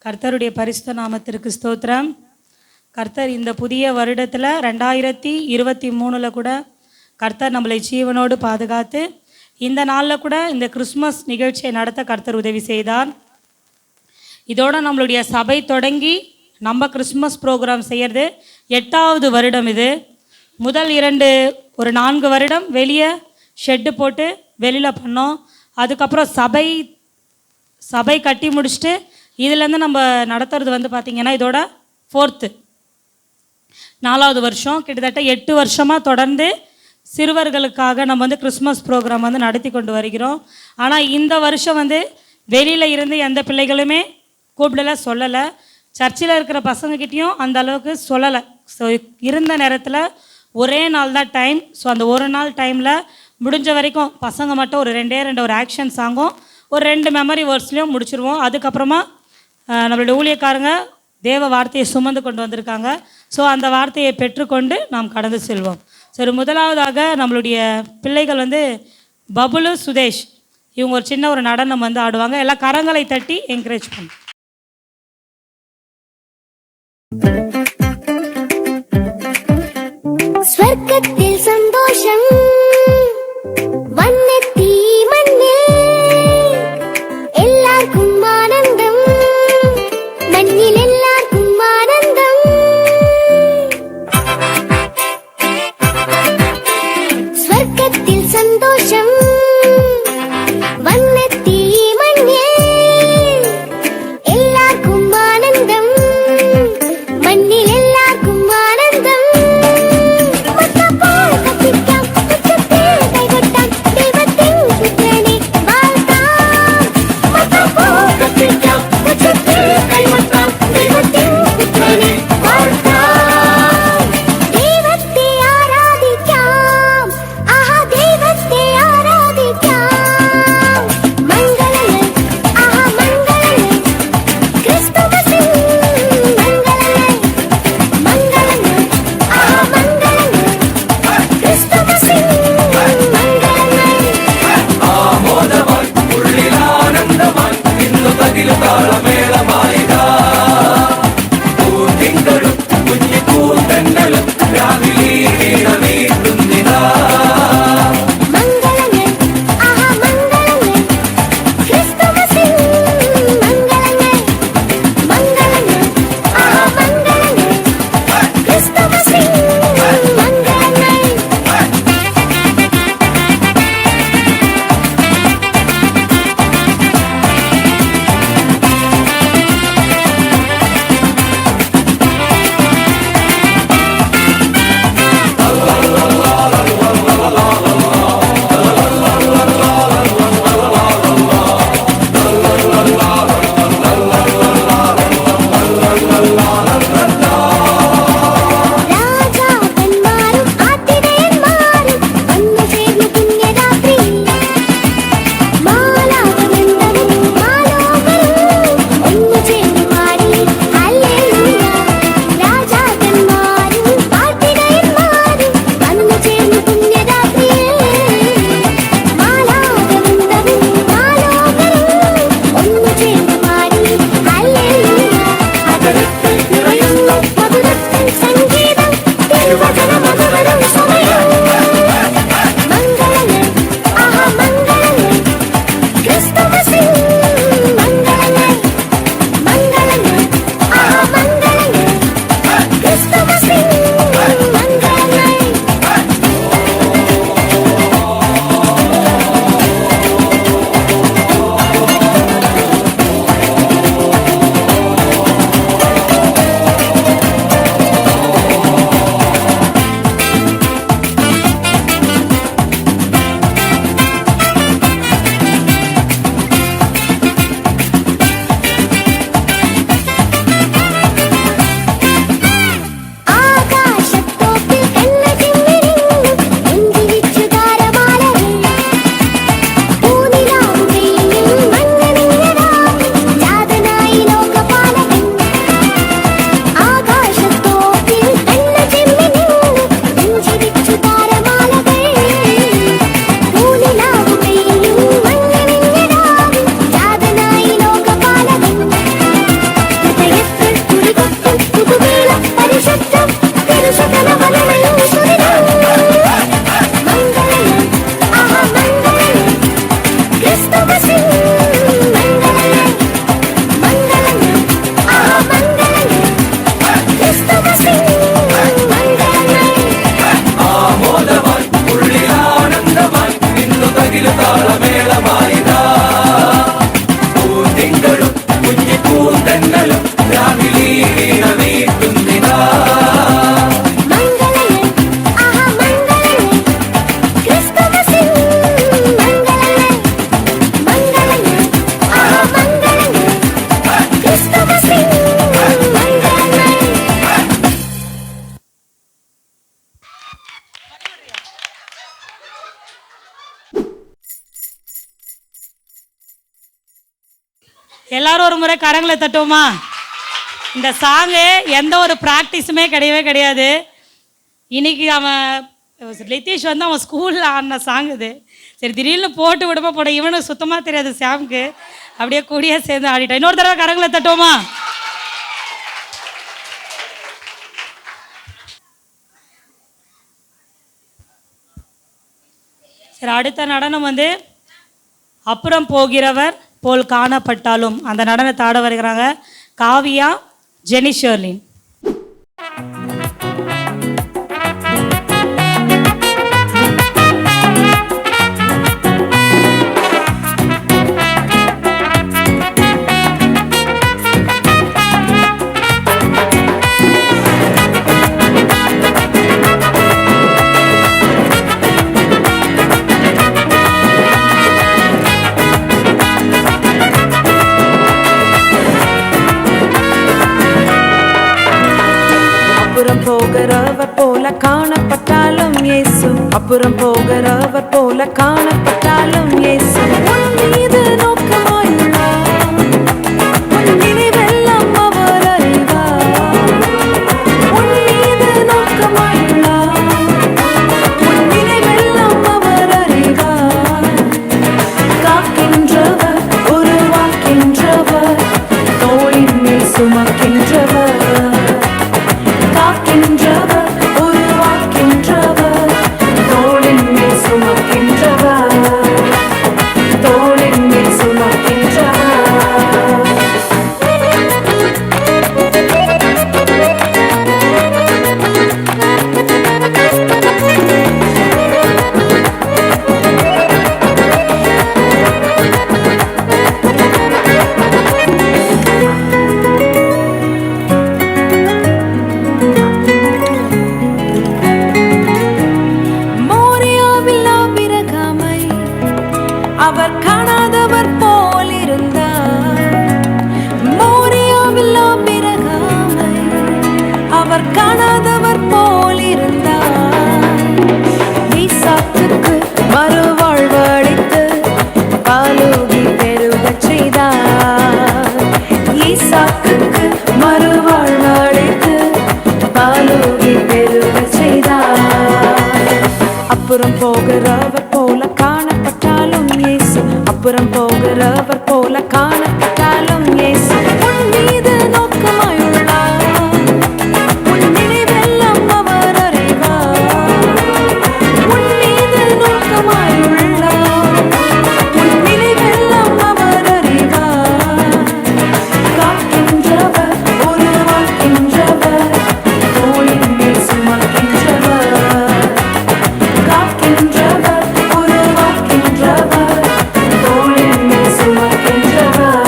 கர்த்தருடைய பரிசுத்த நாமத்திற்கு ஸ்தோத்திரம். கர்த்தர் இந்த புதிய வருடத்தில் 2023 கூட கர்த்தர் நம்மளை ஜீவனோடு பாதுகாத்து இந்த நாளில் கூட இந்த கிறிஸ்மஸ் நிகழ்ச்சியை நடத்த கர்த்தர் உதவி செய்தார். இதோட நம்மளுடைய சபை தொடங்கி நம்ம கிறிஸ்மஸ் ப்ரோக்ராம் செய்கிறது 8வது வருடம். இது முதல் 4 வருடம் வெளியே ஷெட்டு போட்டு வெளியில் பண்ணோம். அதுக்கப்புறம் சபை கட்டி முடிச்சுட்டு இதுலேருந்து நம்ம நடத்துறது பார்த்திங்கன்னா இதோட 4வது வருஷம். கிட்டத்தட்ட 8 வருஷமாக தொடர்ந்து சிறுவர்களுக்காக நம்ம கிறிஸ்மஸ் ப்ரோக்ராம் நடத்தி கொண்டு வருகிறோம். ஆனால் இந்த வருஷம் வெளியில் இருந்து எந்த பிள்ளைகளுமே கூப்பிடலை, சொல்லலை. சர்ச்சில் இருக்கிற பசங்கக்கிட்டேயும் அந்த அளவுக்கு சொல்லலை. ஸோ இருந்த நேரத்தில் ஒரே நாள் தான் டைம். ஸோ அந்த ஒரு நாள் டைமில் முடிஞ்ச வரைக்கும் பசங்க மட்டும் ஒரு 2 ஒரு ஆக்ஷன் சாங்கும் ஒரு 2 மெமரி வேர்ட்ஸ்லையும் முடிச்சிருவோம். அதுக்கப்புறமா நம்மளுடைய ஊழியக்காரங்க தேவ வார்த்தையை சுமந்து கொண்டு வந்திருக்காங்க. ஸோ அந்த வார்த்தையை பெற்றுக்கொண்டு நாம் கடந்து செல்வோம். சரி, முதலாவதாக நம்மளுடைய பிள்ளைகள் பபுலு, சுதேஷ் இவங்க ஒரு சின்ன ஒரு நடனம் ஆடுவாங்க. எல்லாம் கரங்களை தட்டி என்கரேஜ் பண்ணும். ஸ்வர்க்கத்தில் சந்தோஷம் வண்ணத்தி மண்ணே எல்லாருக்கும் ஆனந்தம், மண்ணில் எல்லாருக்கும் ஆனந்தம். ஸ்வர்க்கத்தில் சந்தோஷம் வண்ணத்தி மண்ணே எல்லாருக்கும் ஆனந்தம், மண்ணில் எல்லாருக்கும் ஆனந்தம். மத்தப்பால் கத்திட்டான், மத்தப்பேல் கைகொட்டான், தேவன் எல்லாரும் ஒரு முறை கரங்களை தட்டுவோமா? இந்த சாங்கு எந்த ஒரு ப்ராக்டிஸுமே கிடையவே கிடையாது. இன்னைக்கு அவன் லித்தீஷ் வந்து அவன் ஸ்கூலில் ஆடின சாங் இது. சரி திடீர்னு போட்டு விடுமா போட, இவனுக்கு சுத்தமாக தெரியாது சாம்க்கு, அப்படியே கூடியே சேர்ந்து ஆடிட்டான். இன்னொரு தடவை கரங்களை தட்டுவோமா? சரி, அடுத்த நடனம் வந்து அப்புறம் போகிறவர் போல் காணப்பட்டாலும். அந்த நடனத்தை ஆட வருகிறாங்க காவியா, ஜெனி ஷெர்லின். போகிறவர் போல காணப்பட்டாலும் இயேசு, அப்புறம் போகிறவர் போல காணப்பட்டாலும் இயேசு உன் மீது நோக்கமாயுள்ளார். உன் நினைவெல்லாம் அவர் அறிவார். உன் மீது நோக்கமாயுள்ளார். உன் நினைவெல்லாம் அவர் அறிவார். காக்கின்றவர், உருவாக்கின்றவர், தோளின் மேல் சுமக்கின்றவர். காக்கின்றவர், உருவாக்கின்றவர், தோளின் மேல் சுமக்கின்றவர். தோளின் மேல் சுமக்கின்றவர். அவர் காணாதவர் போல் இருந்தார். மோரியாவில் ஆபிரகாமை அவர் காணாதவர் போல் இருந்தார். ஈசாக்குக்கு மறுவாழ்வு அளித்து பாலூகி பெருகச் செய்தார். ஈசாக்குக்கு மறுவாழ்வு அளித்து பாலூகி பெருகச் செய்தார். அப்புறம் போகிறவர் போல காணப்பட்டாலும் இயேசு, அப்புறம் போகிறவர் போல காணப்பட்டாலும் இயேசு உன் மீது நோக்கமாயுள்ளார். உன் நினைவெல்லாம் அவர் அறிவார். உன் மீது நோக்கமாயுள்ளார். உன் நினைவெல்லாம் அவர் அறிவார். காக்கின்றவர், உருவாக்கின்றவர், தோளின் மேல் சுமக்கின்றவர். காக்கின்றவர், உருவாக்கின்றவர், தோளின் மேல் சுமக்கின்றவர்.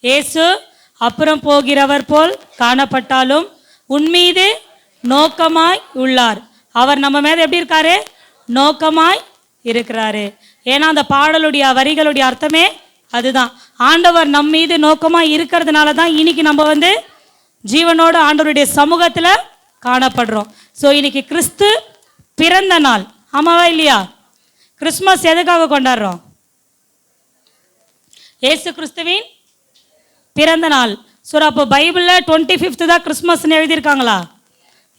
இயேசு அப்புறம் போகிறவர் போல் காணப்பட்டாலும் உன்மீது நோக்கமாய் உள்ளார். அவர் நம்ம மேல எப்படி இருக்காரு? நோக்கமாய் இருக்கிறாரு. ஏன்னா அந்த பாடலுடைய வரிகளுடைய அர்த்தமே அதுதான். ஆண்டவர் நம் மீது நோக்கமாய் இருக்கிறதுனால தான் இன்னைக்கு நம்ம ஜீவனோட ஆண்டவருடைய சமூகத்தில் காணப்படுறோம். ஸோ இன்னைக்கு கிறிஸ்து பிறந்த நாள், ஆமாவா இல்லையா? கிறிஸ்மஸ் எதுக்காக கொண்டாடுறோம்? ஏசு கிறிஸ்துவின் பிறந்த நாள். ஸோ அப்போ பைபிளில் 25th தான் கிறிஸ்மஸ்ன்னு எழுதியிருக்காங்களா?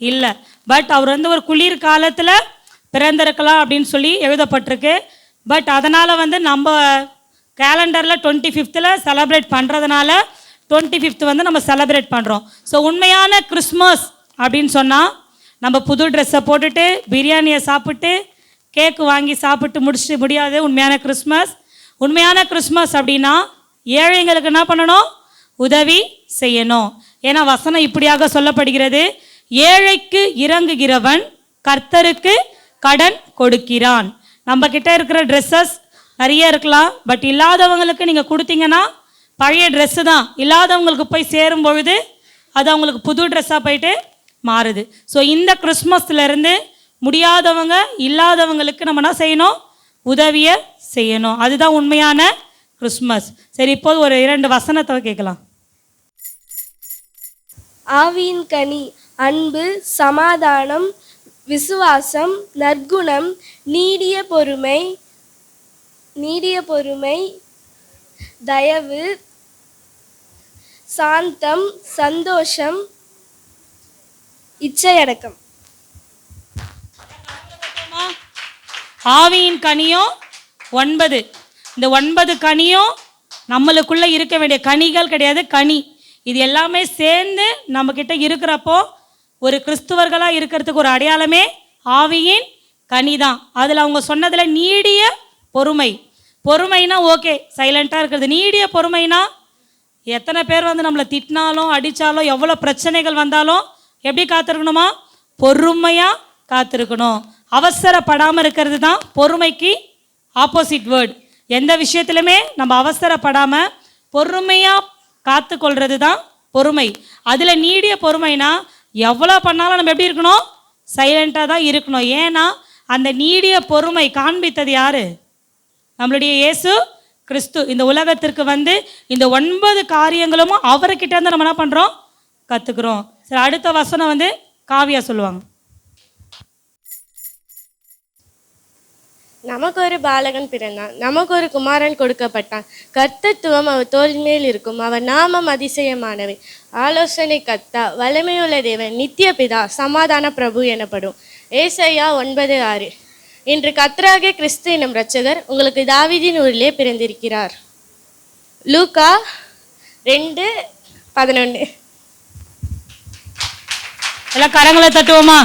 இல்லை. பட் அவர் ஒரு குளிர் காலத்தில் பிறந்திருக்கலாம் அப்படின்னு சொல்லி எழுதப்பட்டிருக்கு. பட் அதனால் நம்ம கேலண்டரில் 25th செலப்ரேட் பண்ணுறதுனால 25th நம்ம செலப்ரேட் பண்ணுறோம். ஸோ உண்மையான கிறிஸ்மஸ் அப்படின்னு சொன்னால் நம்ம புது ட்ரெஸ்ஸை போட்டுட்டு பிரியாணியை சாப்பிட்டு கேக்கு வாங்கி சாப்பிட்டு முடிச்சுட்டு முடியாது உண்மையான கிறிஸ்மஸ். உண்மையான கிறிஸ்மஸ் அப்படின்னா ஏழைங்களுக்கு என்ன பண்ணணும்? உதவி செய்யணும். ஏன்னா வசனம் இப்படியாக சொல்லப்படுகிறது, ஏழைக்கு இறங்குகிறவன் கர்த்தருக்கு கடன் கொடுக்கிறான். நம்ம கிட்ட இருக்கிற ட்ரெஸ்ஸஸ் நிறைய இருக்கலாம், பட் இல்லாதவங்களுக்கு நீங்கள் கொடுத்தீங்கன்னா பழைய ட்ரெஸ்ஸு தான் இல்லாதவங்களுக்கு போய் சேரும் பொழுது அது அவங்களுக்கு புது ட்ரெஸ்ஸாக போயிட்டு மாறுது. ஸோ இந்த கிறிஸ்மஸ்லேருந்து முடியாதவங்க இல்லாதவங்களுக்கு நம்ம என்ன செய்யணும்? உதவியை செய்யணும். அதுதான் உண்மையான கிறிஸ்மஸ். சரி, இப்போது ஒரு 2 வசனத்தை கேட்கலாம். ஆவியின் கனி அன்பு, சமாதானம், விசுவாசம், நற்குணம், நீடிய பொறுமை, தயவு, சாந்தம், சந்தோஷம், இச்சையடக்கம். ஆவியின் கனியும் 9. இந்த 9 கனியும் நம்மளுக்குள்ள இருக்க வேண்டிய கனிகள் கிடையாது, கனி. இது எல்லாமே சேர்ந்து நம்மக்கிட்ட இருக்கிறப்போ ஒரு கிறிஸ்துவர்களாக இருக்கிறதுக்கு ஒரு அடையாளமே ஆவியின் கனி தான். அதில் அவங்க சொன்னதில் நீடிய பொறுமைனா ஓகே சைலண்ட்டாக இருக்கிறது. நீடிய பொறுமைனா எத்தனை பேர் நம்மளை திட்டினாலும் அடித்தாலும் எவ்வளோ பிரச்சனைகள் வந்தாலும் எப்படி காத்திருக்கணுமா? பொறுமையாக காத்திருக்கணும். அவசரப்படாமல் இருக்கிறது தான் பொறுமைக்கு ஆப்போசிட் வேர்டு. எந்த விஷயத்துலையுமே நம்ம அவசரப்படாமல் பொறுமையாக காத்து கொள்வது தான் பொறுமை. அதில் நீடிய பொறுமைனா எவ்வளோ பண்ணாலும் நம்ம எப்படி இருக்கணும்? சைலண்ட்டாக தான் இருக்கணும். ஏன்னா அந்த நீடிய பொறுமை காண்பித்தது யார்? நம்மளுடைய இயேசு கிறிஸ்து. இந்த உலகத்திற்கு இந்த 9 காரியங்களும் அவர்கிட்ட இருந்து நம்ம என்ன பண்ணுறோம்? கற்றுக்குறோம். சரி, அடுத்த வசனம் காவியா சொல்லுவாங்க. நமக்கு ஒரு பாலகன் பிறந்தான், நமக்கு ஒரு குமாரன் கொடுக்கப்பட்டான். கர்த்தத்துவம் அவர் தோள் மேல் இருக்கும். அவர் நாமம் அதிசயமானவை, ஆலோசனை கர்த்தா, வல்லமையுள்ள தேவன், நித்திய பிதா, சமாதான பிரபு எனப்படும். ஏசாயா 9:6. இன்று கர்த்தராகிய கிறிஸ்து எனும் இரட்சகர் உங்களுக்கு தாவீதின் ஊரிலே பிறந்திருக்கிறார். லூக்கா 2:11. எல்லாம் கரங்களை தட்டுவோமா?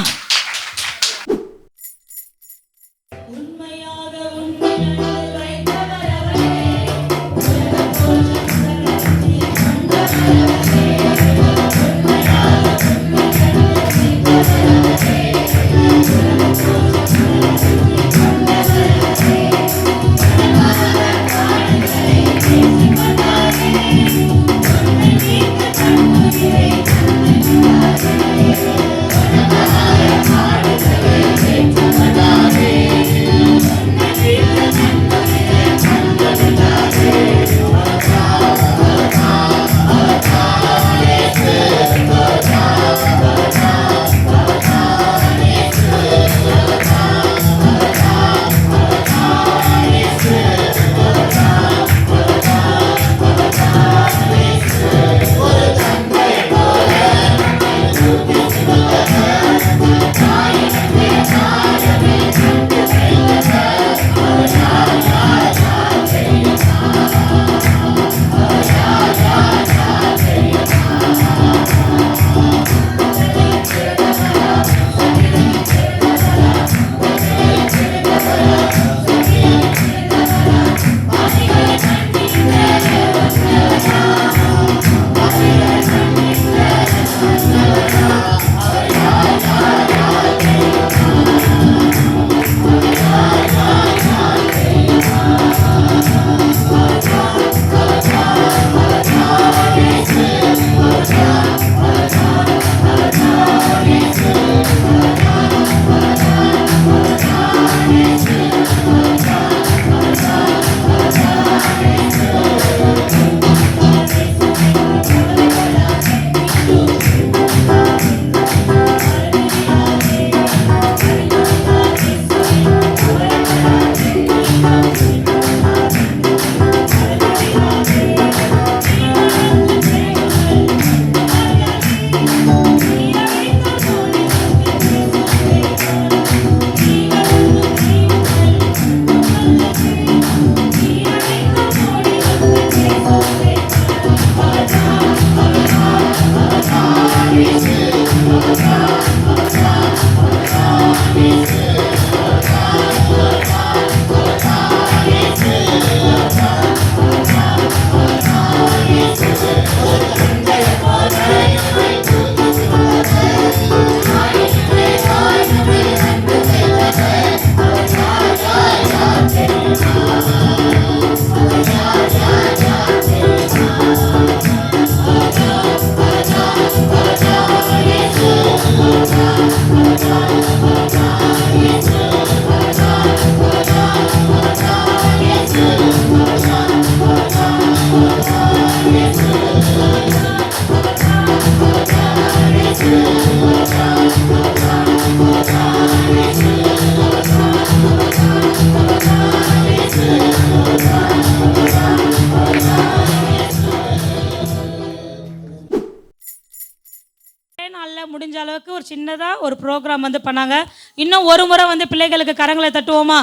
ஒரே நாளில் முடிஞ்ச அளவுக்கு ஒரு சின்னதாக ஒரு ப்ரோக்ராம் வந்து பண்ணாங்க. இன்னும் ஒரு முறை வந்து பிள்ளைகளுக்கு கரங்களை தட்டுவோமா?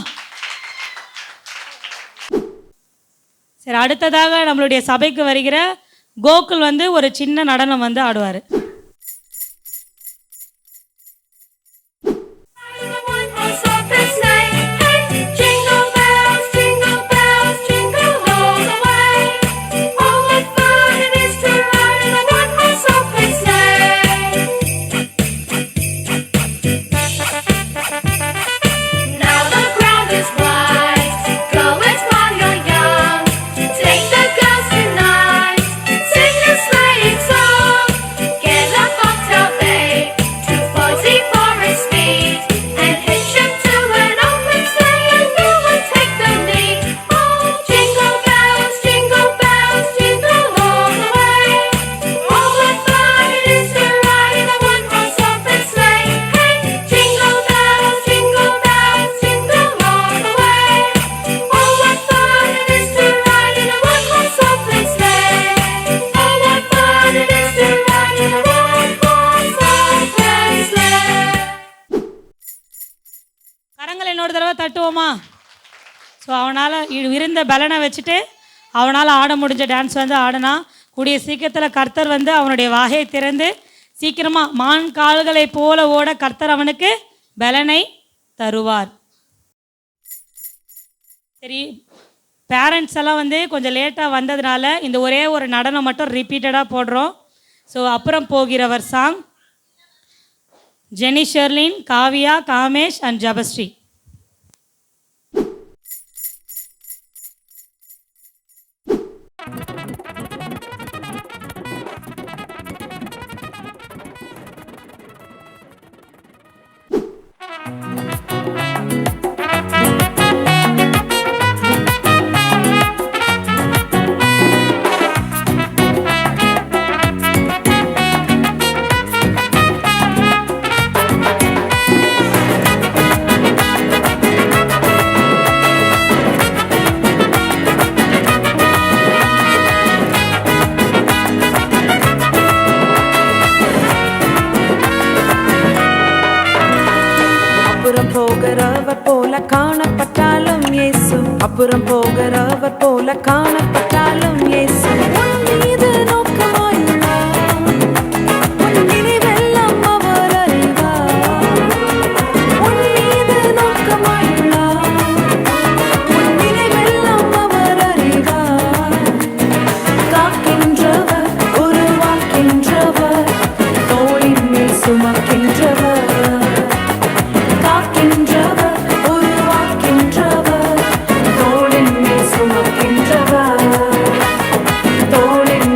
சரி, அடுத்ததாக நம்மளுடைய சபைக்கு வருகிற கோகுல் வந்து ஒரு சின்ன நடனம் வந்து ஆடுவார். கரங்கள் இன்னொரு தடவை தட்டுவோமா? ஸோ அவனால் இருந்த பலனை வச்சுட்டு அவனால் ஆட முடிஞ்ச டான்ஸ் வந்து ஆடினா, கூடிய சீக்கிரத்தில் கர்த்தர் வந்து அவனுடைய வாயை திறந்து சீக்கிரமாக மான் கால்களை போல ஓட கர்த்தர் அவனுக்கு பலனை தருவார். சரி, பேரண்ட்ஸ் எல்லாம் வந்து கொஞ்சம் லேட்டாக வந்ததுனால இந்த ஒரே ஒரு நடனம் மட்டும் ரிப்பீட்டடாக போடுறோம். ஸோ அப்புறம் போகிறவர் சாங் ஜெனி ஷெர்லின், காவியா, காமேஷ் அண்ட் ஜபஸ்ரீ. போகிறவர் போல காணப்பட்டாலும் இயேசு, அப்புறம் போகிறவர் போல காணப்பட்டாலும் இயேசு உன் மீது நோக்கமாயுள்ளார். உன் நினைவெல்லாம் அவர் அறிவார். உன் மீது நோக்கமாயுள்ளார். உன் நினைவெல்லாம் அவர் அறிவார். காக்கின்றவர், உருவாக்கின்றவர், தோளின் மேல் சுமக்கின்றவர். தோளின்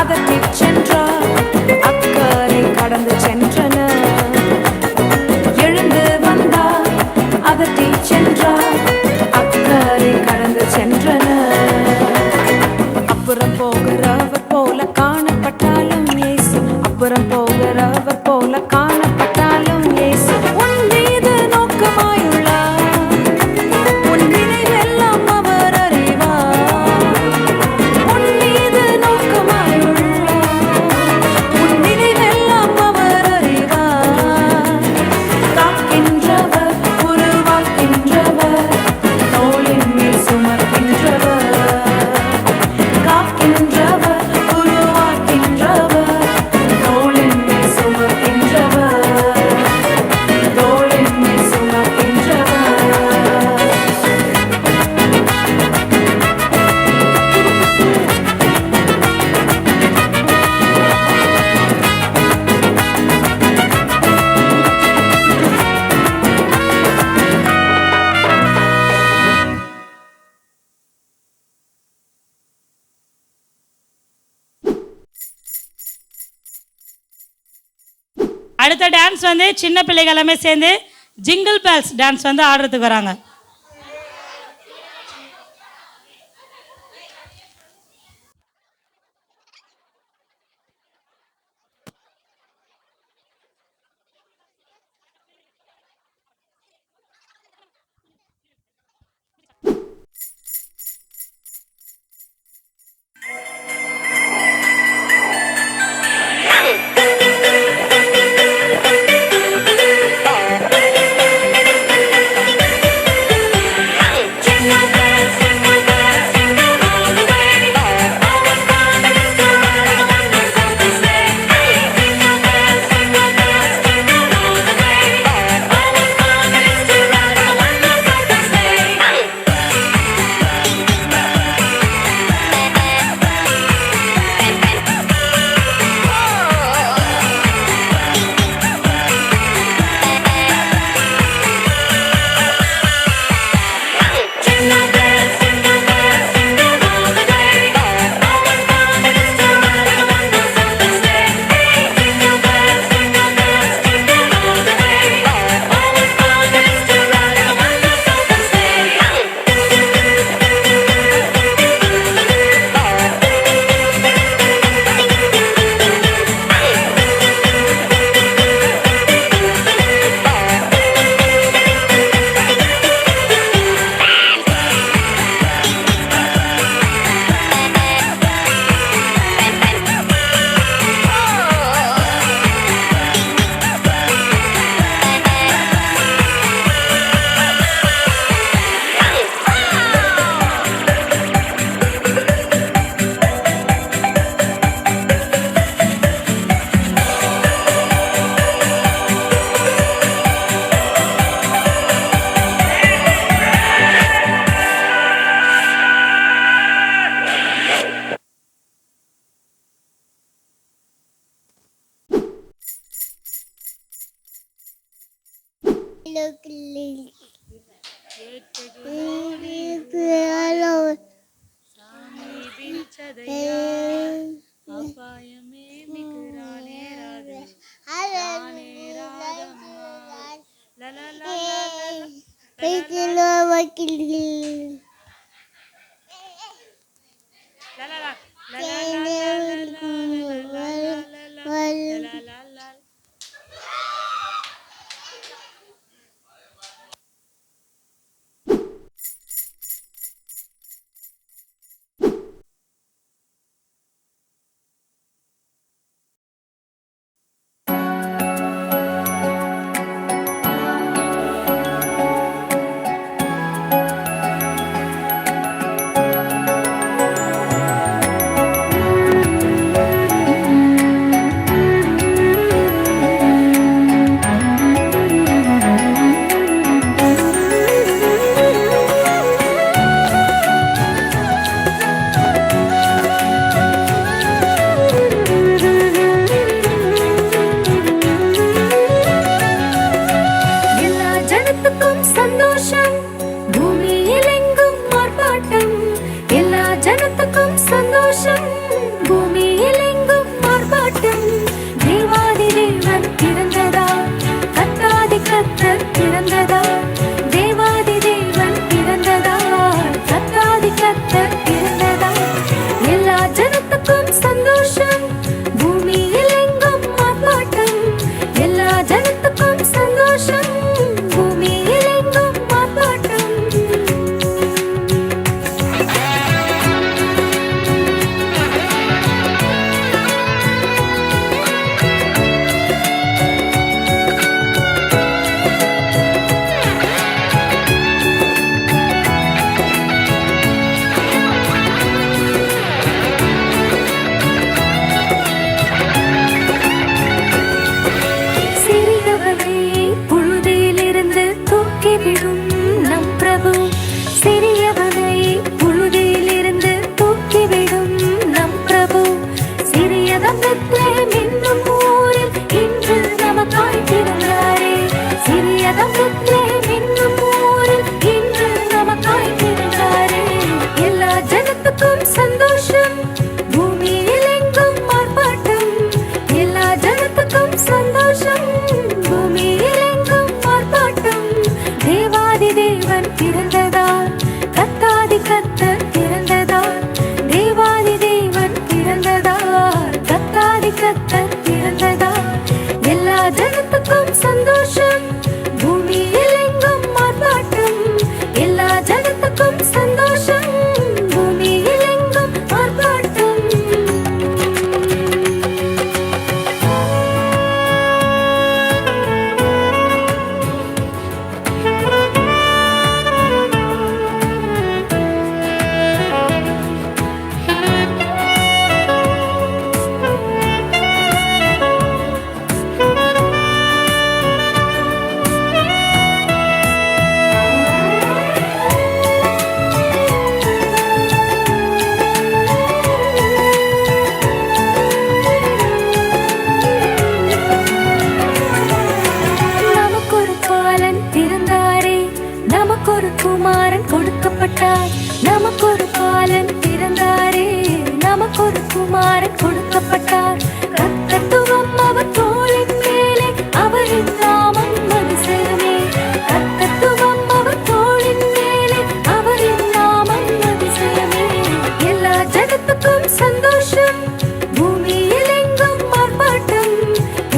அதட்டிச் சென்றார். அக்கறை கடந்து சென்றனர். எழுந்து வந்தார், அதட்டிச் சென்றார். அக்கறை கடந்து சென்றனர். அப்புறம் போகிறவர் போல காணப்பட்டாலும் இயேசு, அப்புறம் போகிறவர் போல காணப்பட்டாலும் இயேசு உன் மீது நோக்கமாயுள்ளார். உன் நினைவெல்லாம் அவர் அறிவார். உன் மீது நோக்கமாயுள்ளார். உன் நினைவெல்லாம் அவர் அறிவார். காக்கின்றவர், உருவாக்கின்றவர், தோளின் மேல் சுமக்கின்றவர். காக்கின்றவர், உருவாக்கின்றவர், தோளின் மேல் சுமக்கின்றவர். தோளின் மேல் சுமக்கின்றவர். அடுத்த டான்ஸ் வந்து சின்ன பிள்ளைகள் எல்லாமே சேர்ந்து ஜிங்கிள் பேல்ஸ் டான்ஸ் வந்து ஆடுறதுக்கு வராங்க. ஜனத்துக்கும் சந்தோஷம் பூமியில் பிறந்ததால் தேவாதி தேவன் பிறந்ததால் கத்தாதி கத்தர் பிறந்ததால் எல்லா ஜனத்துக்கும் சந்தோஷம் பூமியில் எங்கும் ஆர்ப்பாட்டம் எல்லா ஜனத்துக்கும் சந்தோஷம் பூமியில் எங்கும் ஆர்ப்பாட்டம் சிறியவனை புழுதியிலிருந்து தூக்கிவிடும் நம் பிரபு சிறியவனை புழுதியிலிருந்து தூக்கிவிடும் நம் பிரபு சிறியதம் பெத்லெஹேம் என்னும் ஊரில் இன்று நமக்காய் பிறந்தாரே சிறியதம் பெத்லெஹேம் என்னும் ஊரில் இன்று நமக்காய் பிறந்தாரே எல்லா ஜனத்துக்கும் சந்தோஷம் பூமியில் எங்கும் ஆர்ப்பாட்டம் எல்லா ஜனத்துக்கும் சந்தோஷம் பூமியில் எங்கும் ஆர்ப்பாட்டம் தேவாதி தேவன் பிறந்ததால் கத்தாதி கத்தர் பிறந்ததால் தேவாதி தேவன் பிறந்ததால் கத்தாதி கத்தர் பிறந்ததால் எல்லா ஜனத்துக்கும் சந்தோஷம் பூமியில் எங்கும் ஆர்ப்பாட்டம் எல்லா ஜனத்துக்கும் சந்தோஷம் பூமியில் எங்கும் ஆர்ப்பாட்டம் நமக்கொரு பாலன் பிறந்தாரே நமக்கொரு குமாரன் கொடுக்கப்பட்டார் நமக்கொரு பாலன் பிறந்தாரே நமக்கொரு குமாரன் கொடுக்கப்பட்டார் கர்த்தத்துவம் அவர் தோளின் மேலே அவரின் நாமம் அதிசயமே கர்த்தத்துவம் அவர் தோளின் மேலே அவரின் நாமம் அதிசயமே எல்லா ஜனத்துக்கும் சந்தோஷம் பூமியில் எங்கும் ஆர்ப்பாட்டம்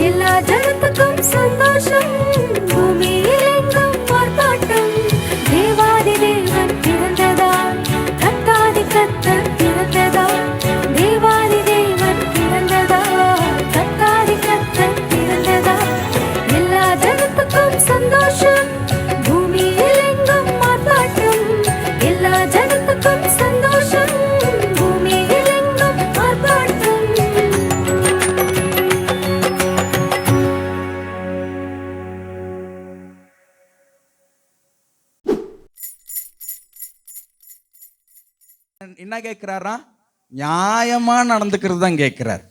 எல்லா ஜனத்துக்கும் சந்தோஷம் பூமியில் எங்கும் ஆர்ப்பாட்டம் தேவாதி தேவன் பிறந்ததால் கத்தாதி கத்தர் பிறந்ததால் தேவாதி தேவன் பிறந்ததால் கத்தாதி கத்தர் பிறந்ததால் எல்லா ஜனத்துக்கும் சந்தோஷம் பூமியில் எங்கும் ஆர்ப்பாட்டம் எல்லா ஜனத்துக்கும் சந்தோஷம் பூமியில் எங்கும் ஆர்ப்பாட்டம் என்ன கேட்கிறாரா? நியாயமா நடந்துக்கிறது தான் கேட்கிறார்.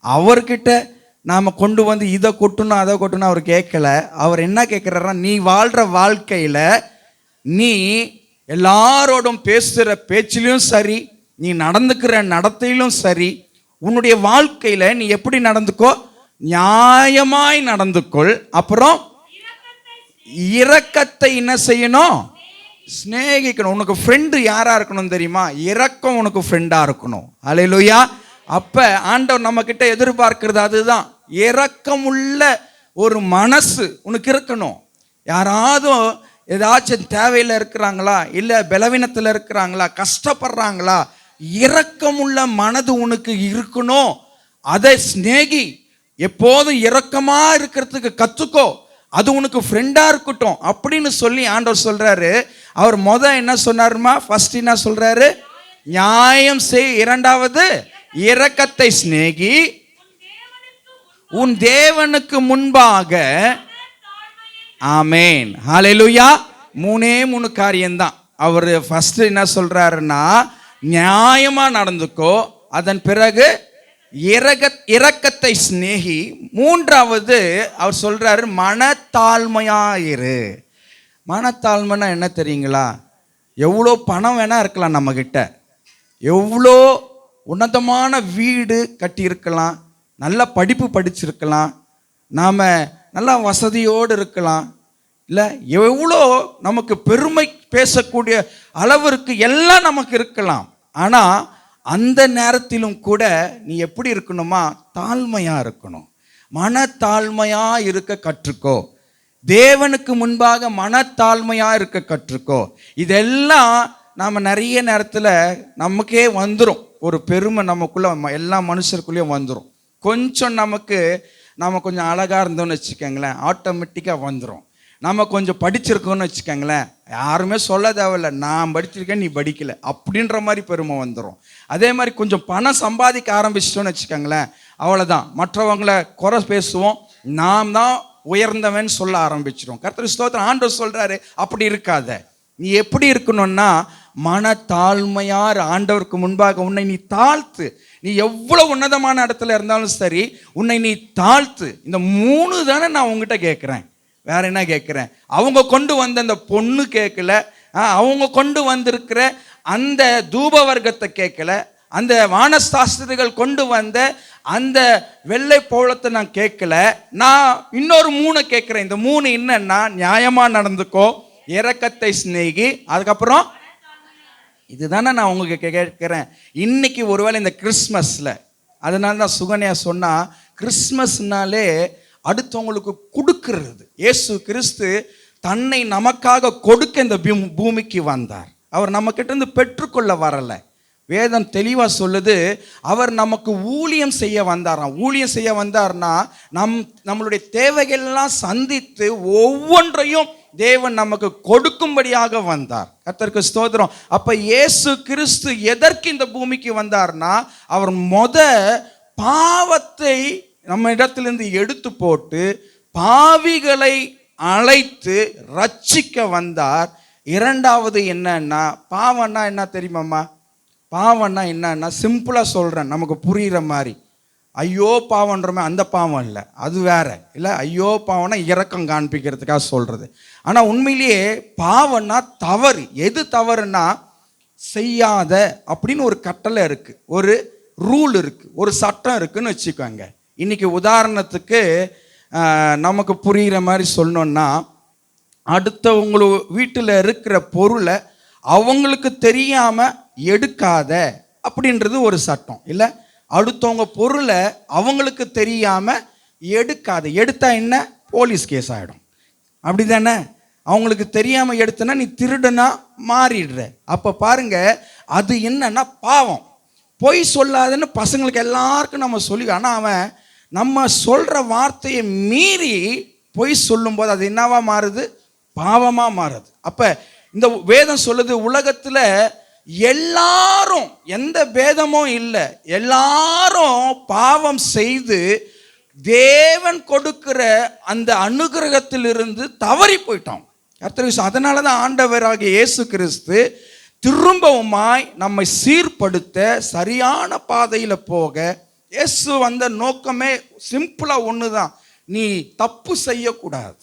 அவர்கிட்ட நாம கொண்டு வந்து இதை கொட்டணும் அதை கொட்டணும் அவர் கேட்கல. அவர் என்ன கேட்கிறாரா? நீ வாழ்ற வாழ்க்கையில நீ எல்லாரோடும் பேசுகிற பேச்சிலையும் சரி, நீ நடந்துக்கிற நடத்தையிலும் சரி, உன்னுடைய வாழ்க்கையில நீ எப்படி நடந்துக்கோ? நியாயமாய் நடந்துக்கொள். அப்புறம் இரக்கத்தை என்ன செய்யணும்? ஸ்நேகிக்கணும். உனக்கு ஃப்ரெண்டு யாரா இருக்கணும் தெரியுமா? இரக்கம் உனக்கு ஃப்ரெண்டா இருக்கணும். அல்லேலூயா. அப்ப ஆண்டவர் நம்ம கிட்ட எதிர்பார்க்கிறது அதுதான். இரக்கமுள்ள ஒரு மனசு உனக்கு இருக்கணும். யாராவது ஏதாச்சும் தேவையில் இருக்கிறாங்களா, இல்லை பலவீனத்தில் இருக்கிறாங்களா, கஷ்டப்படுறாங்களா, இரக்கமுள்ள மனது உனக்கு இருக்கணும். அதை ஸ்நேகி, எப்போதும் இரக்கமா இருக்கிறதுக்கு கத்துக்கோ. அது உனக்கு ஃப்ரெண்டா இருக்கட்டும் அப்படின்னு சொல்லி ஆண்டவர் சொல்றாரு. அவர் என்ன சொன்னாருமா? ஃபர்ஸ்ட் என்ன சொல்றாரு? நியாயம் செய். இரண்டாவது இரக்கத்தை சிநேகி. உன் தேவனுக்கு முன்பாக. ஆமேன், ஹல்லேலூயா. மூணு காரியம்தான். அவர் ஃபர்ஸ்ட் என்ன சொல்றாருன்னா, நியாயமா நடந்துக்கோ. அதன் பிறகு இரக்கத்தை சிநேகி. மூன்றாவது அவர் சொல்றாரு, மனத்தாழ்மையாயிரு. மனத்தாழ்மைனா என்ன தெரியுங்களா? எவ்வளோ பணம் வேணா இருக்கலாம் நம்ம கிட்ட, எவ்வளோ உன்னதமான வீடு கட்டியிருக்கலாம், நல்ல படிப்பு படிச்சிருக்கலாம், நாம் நல்லா வசதியோடு இருக்கலாம், இல்லை எவ்வளோ நமக்கு பெருமை பேசக்கூடிய அளவிற்கு எல்லாம் நமக்கு இருக்கலாம். ஆனால் அந்த நேரத்திலும் கூட நீ எப்படி இருக்கணுமா, தாழ்மையாக இருக்கணும். மனத்தாழ்மையாக இருக்க கற்றுக்கோ. தேவனுக்கு முன்பாக மனத்தாழ்மையாக இருக்க கற்றுக்கோ. இதெல்லாம் நாம் நிறைய நேரத்தில் நமக்கே வந்துடும். ஒரு பெருமை நமக்குள்ளே எல்லா மனுஷருக்குள்ளேயும் வந்துடும். கொஞ்சம் நம்ம கொஞ்சம் அழகாக இருந்தோம்னு வச்சுக்கோங்களேன், ஆட்டோமேட்டிக்காக வந்துடும். நம்ம கொஞ்சம் படிச்சிருக்கோன்னு வச்சுக்கோங்களேன், யாருமே சொல்ல தேவையில்லை, நான் படிச்சிருக்கேன் நீ படிக்கலை அப்படின்ற மாதிரி பெருமை வந்துடும். அதே மாதிரி கொஞ்சம் பணம் சம்பாதிக்க ஆரம்பிச்சிட்டோன்னு வச்சுக்கோங்களேன், அவ்வளோதான், மற்றவங்களை குறை பேசுவோம், நாம் தான் உயர்ந்தவன் சொல்ல ஆரம்பிச்சிடும். கர்த்தர் ஸ்தோத்திரம். ஆண்டவர் சொல்கிறாரு அப்படி இருக்காத. நீ எப்படி இருக்கணும்னா மனத்தாழ்மையார் ஆண்டவருக்கு முன்பாக உன்னை நீ தாழ்த்து. நீ எவ்வளோ உன்னதமான இடத்துல இருந்தாலும் சரி, உன்னை நீ தாழ்த்து. இந்த 3 தானே நான் உங்ககிட்ட கேட்குறேன், வேற என்ன கேட்குறேன்? அவங்க கொண்டு வந்த அந்த பொண்ணு கேட்கல, அவங்க கொண்டு வந்திருக்கிற அந்த தூப வர்க்கத்தை கேட்கல, அந்த வானசாஸ்திரிகள் கொண்டு வந்த அந்த வெள்ளை பௌளத்தை நான் கேட்கல. நான் இன்னொரு 3 கேட்குறேன். இந்த 3 என்னன்னா, நியாயமாக நடந்துக்கோ, இரக்கத்தை சிநேகி, அதுக்கப்புறம் இதுதானே நான் உங்களுக்கு கேட்குறேன். இன்னைக்கு ஒருவேளை இந்த கிறிஸ்மஸில், அதனால தான் சுகன்யா சொன்னால் கிறிஸ்மஸ்னாலே அடுத்தவங்களுக்கு கொடுக்கிறது. இயேசு கிறிஸ்து தன்னை நமக்காக கொடுக்க இந்த பூமிக்கு வந்தார். அவர் நம்ம கிட்ட இருந்து பெற்றுக்கொள்ள வரலை. வேதம் தெளிவாக சொல்லுது, அவர் நமக்கு ஊழியம் செய்ய வந்தாராம். ஊழியம் செய்ய வந்தார்னா நம்மளுடைய தேவைகள்லாம் சந்தித்து ஒவ்வொன்றையும் தேவன் நமக்கு கொடுக்கும்படியாக வந்தார். கர்த்தருக்கு ஸ்தோத்திரம். அப்ப இயேசு கிறிஸ்து எதற்கு இந்த பூமிக்கு வந்தார்னா, அவர் பாவத்தை நம்ம இடத்திலிருந்து எடுத்து போட்டு பாவிகளை அழைத்து ரட்சிக்க வந்தார். இரண்டாவது என்னன்னா, பாவம்னா என்ன தெரியுமாம்மா? பாவம்னா என்னன்னா, சிம்பிளாக சொல்கிறேன் நமக்கு புரிகிற மாதிரி, ஐயோ பாவன்றமே அந்த பாவம் இல்லை, அது வேற இல்லை. ஐயோ பாவம்னா இரக்கம் காண்பிக்கிறதுக்காக சொல்கிறது. ஆனால் உண்மையிலேயே பாவம்னா தவறு. எது தவறுனா, செய்யாத அப்படின்னு ஒரு கட்டளை இருக்குது, ஒரு ரூல் இருக்குது, ஒரு சட்டம் இருக்குதுன்னு வச்சுக்கோங்க. இன்னைக்கு உதாரணத்துக்கு நமக்கு புரிகிற மாதிரி சொல்லணுன்னா, அடுத்தவங்கள வீட்டில் இருக்கிற பொருளை அவங்களுக்கு தெரியாமல் எடுக்காத அப்படின்றது ஒரு சட்டம் இல்லை. அடுத்தவங்க பொருளை அவங்களுக்கு தெரியாமல் எடுக்காத. எடுத்தா என்ன, போலீஸ் கேஸ் ஆகிடும், அப்படி தானே? அவங்களுக்கு தெரியாமல் எடுத்தனா நீ திருடனா மாறிடுற. அப்போ பாருங்க, அது என்னன்னா பாவம். பொய் சொல்லாதுன்னு பசங்களுக்கு எல்லாருக்கும் நம்ம சொல்லி, ஆனால் அவன் நம்ம சொல்கிற வார்த்தையை மீறி பொய் சொல்லும்போது அது என்னவா மாறுது, பாவமாக மாறுது. அப்போ இந்த வேதம் சொல்லுது, உலகத்தில் எல்லாரும், எந்த பேதமும் இல்லை, எல்லாரும் பாவம் செய்து தேவன் கொடுக்கிற அந்த அனுகிரகத்திலிருந்து தவறி போயிட்டோம். அதனால தான் ஆண்டவராகிய இயேசு கிறிஸ்து திரும்பவுமாய் நம்மை சீர்படுத்த, சரியான பாதையில் போக, இயேசு வந்த நோக்கமே சிம்பிளாக ஒன்று தான், நீ தப்பு செய்யக்கூடாது.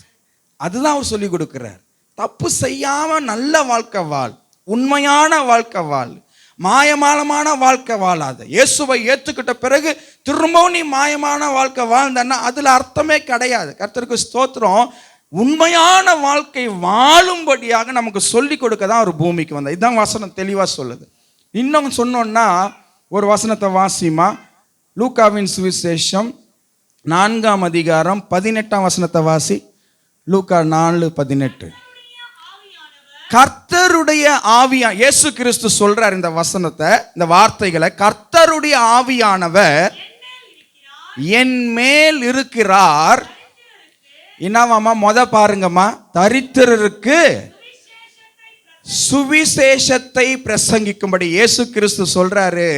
அதுதான் அவர் சொல்லி கொடுக்குறார். தப்பு செய்யாமல் நல்ல வாழ்க்கை வாழ், உண்மையான வாழ்க்கை வாழ், மாயமானமான வாழ்க்கை வாழாத. இயேசுவை ஏற்றுக்கிட்ட பிறகு திரும்பவும் நீ மாயமான வாழ்க்கை வாழ்ந்தன்னா அதில் அர்த்தமே கிடையாது. கர்த்தருக்கு ஸ்தோத்திரம். உண்மையான வாழ்க்கை வாழும்படியாக நமக்கு சொல்லி கொடுக்க தான் ஒரு பூமிக்கு வந்தார். இதுதான் வசனம் தெளிவாக சொல்லுது. இன்னும் சொன்னோன்னா ஒரு வசனத்தை வாசிமா, லூக்காவின் சுவிசேஷம் 4ஆம் அதிகாரம் 18ஆம் வசனத்தை வாசி. லூக்கா 4:18. கர்த்தருடைய ஆவியா, இயேசு கிறிஸ்து சொல்றார் இந்த வசனத்தை, இந்த வார்த்தைகளை, கர்த்தருடைய ஆவியானவர் என் மேல் இருக்கிறார். என்னவாமா? பாருங்கம்மா, தரித்திரருக்கு சுவிசேஷத்தை பிரசங்கிக்கும்படி இயேசு கிறிஸ்து சொல்றாரு,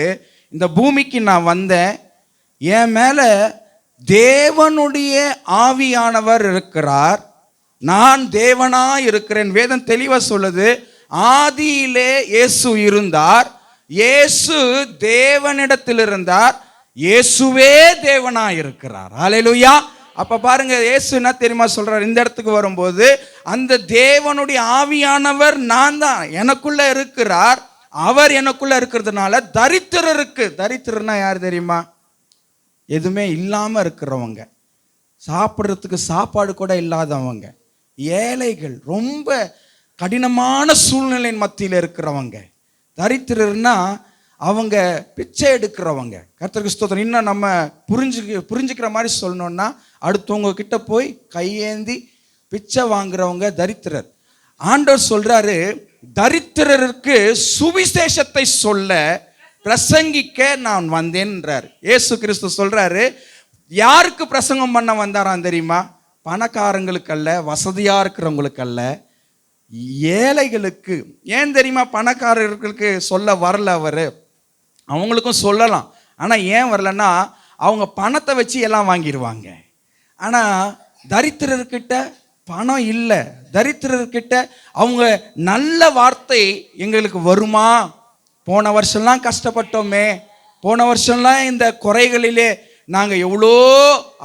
இந்த பூமிக்கு நான் வந்தேன், என் மேல தேவனுடைய ஆவியானவர் இருக்கிறார், நான் தேவனா இருக்கிறேன். வேதம் தெளிவா சொல்லுது, ஆதியிலே இயேசு இருந்தார், இயேசு தேவனிடத்தில் இருந்தார், இயேசுவே தேவனா இருக்கிறார். ஹல்லேலூயா. அப்ப பாருங்க, இயேசு என்ன தெரியுமா சொல்றார் இந்த இடத்துக்கு வரும்போது, அந்த தேவனுடைய ஆவியானவர் நான் தான், எனக்குள்ள இருக்கிறார். அவர் எனக்குள்ள இருக்கிறதுனால தரித்திரருக்கு, தரித்திரன்னா யார் தெரியுமா? எதுவுமே இல்லாம இருக்கிறவங்க, சாப்பிட்றதுக்கு சாப்பாடு கூட இல்லாதவங்க, ஏழைகள், ரொம்ப கடினமான சூழ்நிலையின் மத்தியில் இருக்கிறவங்க. தரித்திரர்னா அவங்க பிச்சை எடுக்கிறவங்க. கர்த்தருக்கு ஸ்தோத்திரம். இன்னும் நம்ம புரிஞ்சுக்கிற மாதிரி சொல்லணும்னா, அடுத்தவங்க கிட்ட போய் கையேந்தி பிச்சை வாங்குறவங்க தரித்திரர். ஆண்டவர் சொல்றாரு, தரித்திரருக்கு சுவிசேஷத்தை சொல்ல பிரசங்கிக்க நான் வந்தேன்றார். இயேசு கிறிஸ்து சொல்றாரு, யாருக்கு பிரசங்கம் பண்ண வந்தாராம் தெரியுமா? பணக்காரங்களுக்கு அல்ல, வசதியா இருக்கிறவங்களுக்கு அல்ல, ஏழைகளுக்கு. ஏன் தெரியுமா பணக்காரர்களுக்கு சொல்ல வரல அவரு? அவங்களுக்கும் சொல்லலாம், ஆனா ஏன் வரலன்னா அவங்க பணத்தை வச்சு எல்லாம் வாங்கிடுவாங்க. ஆனா தரித்திரர்கிட்ட பணம் இல்லை. தரித்திரர்கிட்ட அவங்க நல்ல வார்த்தை எங்களுக்கு வருமா? போன வருஷம்லாம் கஷ்டப்பட்டோமே, போன வருஷம்லாம் இந்த குறைகளிலே நாங்கள் எவ்வளோ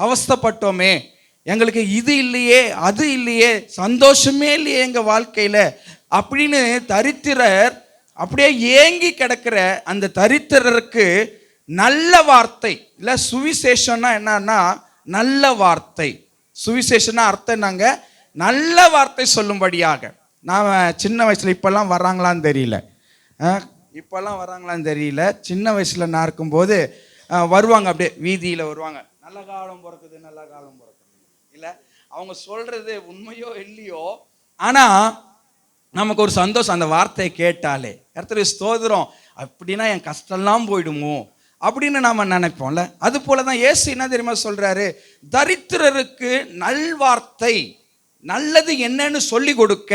அவஸ்தைப்பட்டோமே, எங்களுக்கு இது இல்லையே அது இல்லையே, சந்தோஷமே இல்லையே எங்கள் வாழ்க்கையில் அப்படின்னு தரித்திரர் அப்படியே ஏங்கி கிடக்கிற அந்த தரித்திரருக்கு நல்ல வார்த்தை இல்லை. சுவிசேஷம்னா என்னன்னா நல்ல வார்த்தை. சுவிசேஷம்னா அர்த்தம் நாங்கள் நல்ல வார்த்தை சொல்லும்படியாக. நான் சின்ன வயசில் இப்போல்லாம் வர்றாங்களான்னு தெரியல, இப்போல்லாம் வர்றாங்களான்னு தெரியல. சின்ன வயசில் நான் இருக்கும்போது வருவாங்க, அப்படியே வீதியில் வருவாங்க, நல்ல காலம் பிறக்குது நல்ல காலம் பிறக்குது. இல்லை அவங்க சொல்கிறது உண்மையோ இல்லையோ, ஆனால் நமக்கு ஒரு சந்தோஷம் அந்த வார்த்தையை கேட்டாலே. கர்த்தருக்கு ஸ்தோத்திரம். அப்படின்னா என் கஷ்டம்லாம் போயிடுமோ அப்படின்னு நாம நினைப்போம்ல. அது போல தான் இயேசு என்ன தெரியுமா சொல்றாரு? தரித்திரருக்கு நல்வார்த்தை, நல்லது என்னன்னு சொல்லி கொடுக்க,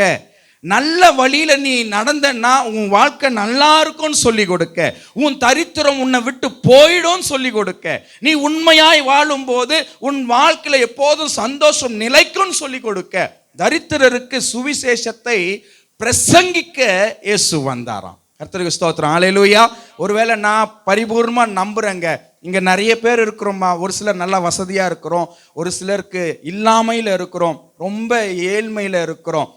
நல்ல வழியில நீ நடந்தன்னா உன் வாழ்க்கை நல்லா இருக்கும்னு சொல்லி கொடுக்க, உன் தரித்திரம் உன்னை விட்டு போயிடும் சொல்லி கொடுக்க, நீ உண்மையாய் வாழும் போது உன் வாழ்க்கையில எப்போதும் சந்தோஷம் நிலைக்கும் சொல்லி கொடுக்க, தரித்திரருக்கு சுவிசேஷத்தை பிரசங்கிக்க இயேசு வந்தாராம். கர்த்தருக்கு ஸ்தோத்திரம். ஹல்லேலூயா. ஒருவேளை நான் பரிபூர்ணமா நம்புறேங்க, இங்க நிறைய பேர் இருக்கிறோமா, ஒரு சிலர் நல்லா வசதியா இருக்கிறோம், ஒரு சிலருக்கு இல்லாமையில இருக்கிறோம், ரொம்ப ஏழ்மையில இருக்கிறோம்.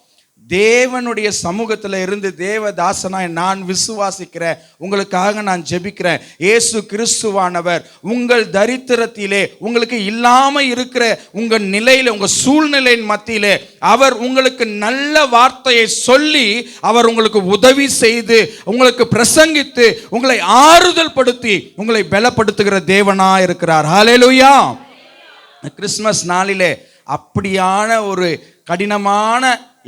தேவனுடைய சமூகத்தில் இருந்து தேவதாசனாய் நான் விசுவாசிக்கிறேன், உங்களுக்காக நான் ஜெபிக்கிறேன். இயேசு கிறிஸ்துவானவர் உங்கள் தரித்திரத்திலே, உங்களுக்கு இல்லாம இருக்கிற உங்க நிலையில, உங்க சூழ்நிலையின் மத்தியிலே அவர் உங்களுக்கு நல்ல வார்த்தையை சொல்லி, அவர் உங்களுக்கு உதவி செய்து, உங்களுக்கு பிரசங்கித்து, உங்களை ஆறுதல் படுத்தி, உங்களை பலப்படுத்துகிற தேவனா இருக்கிறார். ஹல்லேலூயா. கிறிஸ்மஸ் நாளிலே அப்படியான ஒரு கடினமான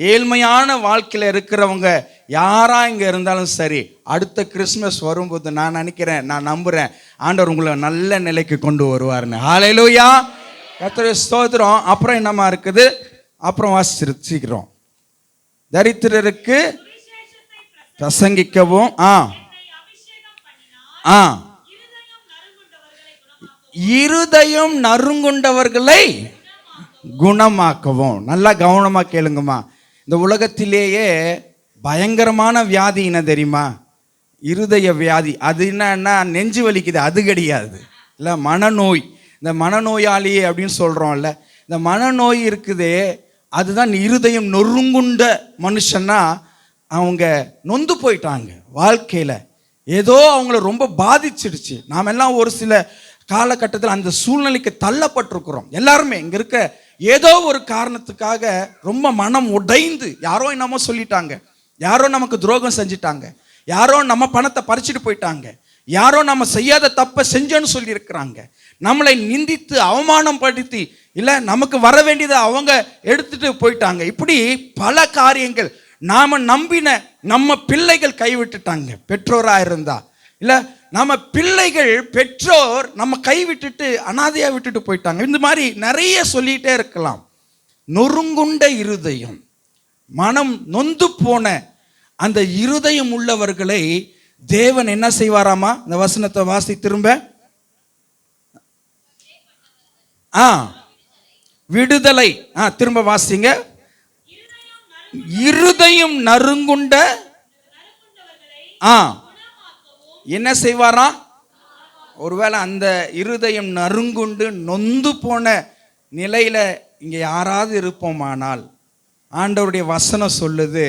ஏழ்மையான வாழ்க்கையில் இருக்கிறவங்க யாரா இங்கே இருந்தாலும் சரி, அடுத்த கிறிஸ்மஸ் வரும்போது நான் நினைக்கிறேன், நான் நம்புகிறேன், ஆண்டவர் உங்களை நல்ல நிலைக்கு கொண்டு வருவார்னு. ஹல்லேலூயா. கர்த்தருக்கு ஸ்தோத்திரம். அப்புறம் என்னமா இருக்குது? அப்புறம் வாசிச்சிருக்கிறோம், தரித்திரருக்கு பிரசங்கிக்கவும் இருதயம் நறுங்குண்டவர்களை குணமாக்கவும். நல்லா கவனமா கேளுங்கம்மா. இந்த உலகத்திலேயே பயங்கரமான வியாதி என்ன தெரியுமா? இருதய வியாதி. அது என்னன்னா நெஞ்சு வலிக்குது, அது கிடையாது. இல்லை மனநோய். இந்த மனநோயாளி அப்படின்னு சொல்கிறோம்ல, இந்த மனநோய் இருக்குதே, அதுதான் இருதயம் நொறுங்குண்ட மனுஷன்னா அவங்க நொந்து போயிட்டாங்க வாழ்க்கையில், ஏதோ அவங்கள ரொம்ப பாதிச்சிடுச்சு. நாம் எல்லாம் ஒரு சில காலகட்டத்தில் அந்த சூழ்நிலைக்கு தள்ளப்பட்டிருக்கிறோம். எல்லாருமே இங்கே இருக்க ஏதோ ஒரு காரணத்துக்காக ரொம்ப மனம் உடைந்து, யாரோ என்னமோ சொல்லிட்டாங்க, யாரோ நமக்கு துரோகம் செஞ்சிட்டாங்க, யாரோ நம்ம பணத்தை பறிச்சுட்டு போயிட்டாங்க, யாரோ நம்ம செய்யாத தப்பை செஞ்சோன்னு சொல்லி இருக்கிறாங்க, நம்மளை நிந்தித்து அவமானம் படுத்தி, இல்லை நமக்கு வர வேண்டியதை அவங்க எடுத்துட்டு போயிட்டாங்க. இப்படி பல காரியங்கள். நாம நம்பின நம்ம பிள்ளைகள் கைவிட்டுட்டாங்க, பெற்றோராக இருந்தா. இல்லை நம்ம பிள்ளைகள் பெற்றோர் நம்ம கை விட்டுட்டு அனாதையாக விட்டுட்டு போயிட்டாங்க. இந்த மாதிரி நிறைய சொல்லிகிட்டே இருக்கலாம். நொறுங்குண்ட இருதயம், மனம் நொந்து போன அந்த இருதயம் உள்ளவர்களை தேவன் என்ன செய்வாராமா? இந்த வசனத்தை வாசி திரும்ப. விடுதலை. திரும்ப வாசிங்க. இருதயம் நறுங்குண்ட என்ன செய்வாராம்? ஒருவேளை அந்த இருதயம் நறுங்குண்டு நொந்து போன நிலையில இங்க யாராவது இருப்போமானால், ஆண்டவருடைய வசனம் சொல்லுது,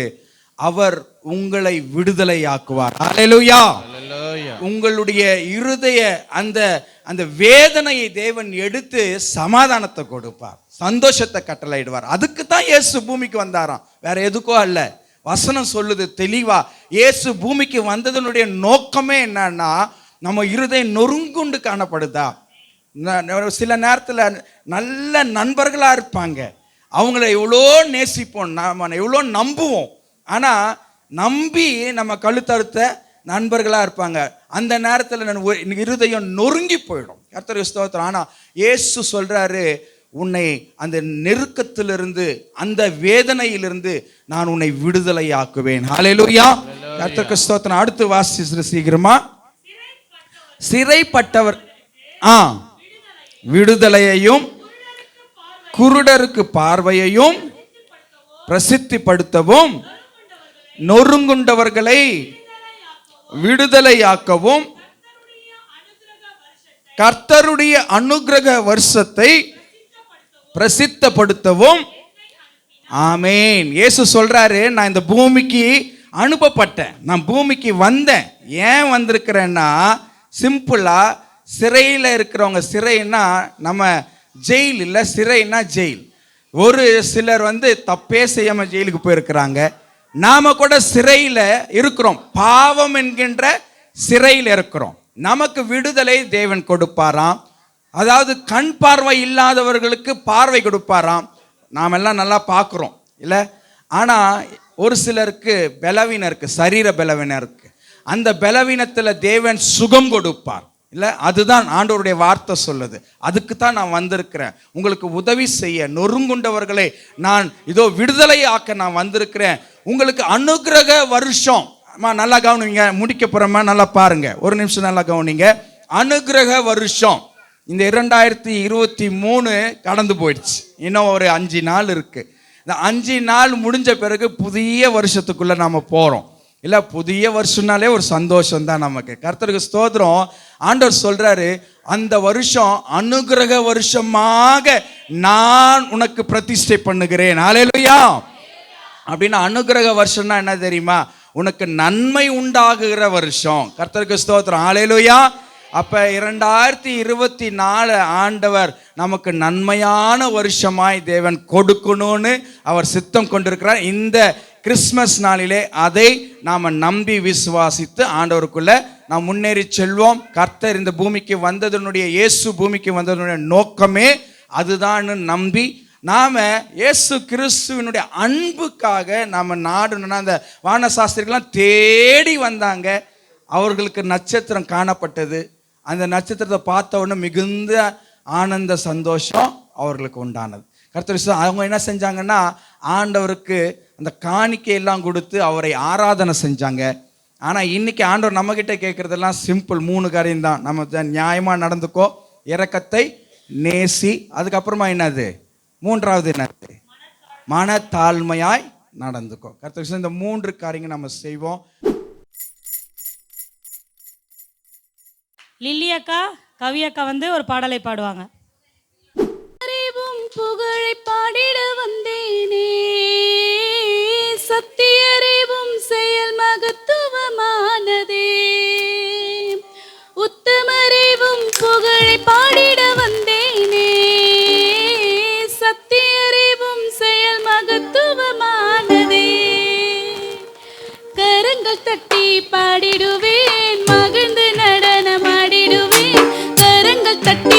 அவர் உங்களை விடுதலை ஆக்குவார். ஹல்லேலூயா. உங்களுடைய இருதய அந்த அந்த வேதனையை தேவன் எடுத்து சமாதானத்தை கொடுப்பார், சந்தோஷத்தை கட்டளையிடுவார். அதுக்கு தான் இயேசு பூமிக்கு வந்தாராம், வேற எதுக்கோ அல்ல. வசனம் சொல்லுது தெளிவா, இயேசு பூமிக்கு வந்ததனுடைய நோக்கமே என்னன்னா, நம்ம இருதயம் நொறுங்குண்டு காணப்படுதா. சில நேரத்தில் நல்ல நண்பர்களாக இருப்பாங்க, அவங்கள எவ்வளோ நேசிப்போம், நாம் எவ்வளோ நம்புவோம். ஆனால் நம்பி நம்ம கழுத்தறுத்த நண்பர்களாக இருப்பாங்க. அந்த நேரத்தில் இருதயம் நொறுங்கி போயிடும். கர்த்தருக்கு ஸ்தோத்திரம். ஆனால் இயேசு சொல்கிறாரு, உன்னை அந்த நெருக்கத்திலிருந்து, அந்த வேதனையிலிருந்து நான் உன்னை விடுதலை ஆக்குவேன். ஹல்லேலூயா, கர்த்தருக்கு ஸ்தோத்திரம். அடுத்து வாசி சீக்கிரமா. சிறைப்பட்டவர் விடுதலையையும் குருடருக்கு பார்வையையும் பிரசித்திப்படுத்தவும், நொறுங்குண்டவர்களை விடுதலையாக்கவும், கர்த்தருடைய அனுக்கிரக வருஷத்தை பிரசித்தப்படுத்தவும். ஆமேன். இயேசு சொல்றாரு, நான் இந்த பூமிக்கு அனுப்பப்பட்டேன், நான் பூமிக்கு வந்தேன். ஏன் வந்திருக்கிறேன்னா, சிம்பிளா சிறையில் இருக்கிறவங்க, சிறைன்னா நம்ம ஜெயில் இல்லை, சிறைன்னா ஜெயில். ஒரு சிலர் தப்பே செய்யாம ஜெயிலுக்கு போயிருக்கிறாங்க. நாம கூட சிறையில் இருக்கிறோம், பாவம் என்கின்ற சிறையில் இருக்கிறோம். நமக்கு விடுதலை தேவன் கொடுப்பாராம். அதாவது கண் பார்வை இல்லாதவர்களுக்கு பார்வை கொடுப்பாராம். நாம் எல்லாம் நல்லா பார்க்குறோம் இல்லை, ஆனால் ஒரு சிலருக்கு பலவீனம் இருக்குது, சரீர பலவீனம் இருக்குது. அந்த பலவீனத்தில் தேவன் சுகம் கொடுப்பார் இல்லை. அதுதான் ஆண்டவருடைய வார்த்தை சொல்லுது. அதுக்கு தான் நான் வந்திருக்கிறேன், உங்களுக்கு உதவி செய்ய. நொறுங்குண்டவர்களை நான் இதோ விடுதலை ஆக்க நான் வந்திருக்கிறேன். உங்களுக்கு அனுக்கிரக வருஷம். நல்லா கவனிங்க, முடிக்க போகிறோமா, நல்லா பாருங்க, ஒரு நிமிஷம் நல்லா கவனிங்க. அனுக்கிரக வருஷம். இந்த 2023 கடந்து போயிடுச்சு, இன்னும் ஒரு 5 நாள் இருக்கு. இந்த 5 நாள் முடிஞ்ச பிறகு புதிய வருஷத்துக்குள்ள நாம போறோம் இல்லை. புதிய வருஷம்னாலே ஒரு சந்தோஷம் தான் நமக்கு. கர்த்தருக்கு ஸ்தோத்திரம். ஆண்டவர் சொல்றாரு, அந்த வருஷம் அனுக்கிரக வருஷமாக நான் உனக்கு பிரதிஷ்டை பண்ணுகிறேன். ஹல்லேலூயா. அப்படின்னா அனுக்கிரக வருஷம்னா என்ன தெரியுமா? உனக்கு நன்மை உண்டாகுகிற வருஷம். கர்த்தருக்கு ஸ்தோத்திரம். ஹல்லேலூயா. அப்ப 2024 ஆண்டவர் நமக்கு நன்மையான வருஷமாய் தேவன் கொடுக்கணும்னு அவர் சித்தம் கொண்டிருக்கிறார். இந்த கிறிஸ்மஸ் நாளிலே அதை நாம் நம்பி விசுவாசித்து ஆண்டவருக்குள்ள நாம் முன்னேறி செல்வோம். கர்த்தர் இந்த பூமிக்கு வந்ததனுடைய, இயேசு பூமிக்கு வந்ததனுடைய நோக்கமே அதுதான் நம்பி நாம இயேசு கிறிஸ்துவினுடைய அன்புக்காக நாம நாடணும்னா, அந்த வானசாஸ்திரிகள்லாம் தேடி வந்தாங்க, அவர்களுக்கு நட்சத்திரம் காணப்பட்டது. அந்த நட்சத்திரத்தை பார்த்த உடனே மிகுந்த ஆனந்த சந்தோஷம் அவர்களுக்கு உண்டானது. கர்த்தர் அவங்க என்ன செஞ்சாங்கன்னா, ஆண்டவருக்கு அந்த காணிக்கையெல்லாம் கொடுத்து அவரை ஆராதனை செஞ்சாங்க. ஆனால் இன்னைக்கு ஆண்டவர் நம்மகிட்ட கேட்குறதெல்லாம் சிம்பிள், 3 காரியம் தான். நம்ம நியாயமாக நடந்துக்கோ, இரக்கத்தை நேசி, அதுக்கப்புறமா என்னது, 3வது என்னது, மனத்தாழ்மையாய் நடந்துக்கோ. கர்த்தர் இந்த 3 காரியங்கள் நம்ம செய்வோம். லில்லி அக்கா, கவி அக்கா ஒரு பாடலை பாடுவாங்க. புகழை பாடிட வந்தேனே, சத்தியறிவும் செயல் மகத்துவமானதே. உத்தமறிவும் புகழை பாடிட வந்தேனே, சத்தியறிவும் செயல் மகத்துவமானதே. கரங்கள் தட்டி பாடிடுவேன், மகிழ்ந்து நடனமாடிடுவேன். கரங்கள் தட்டி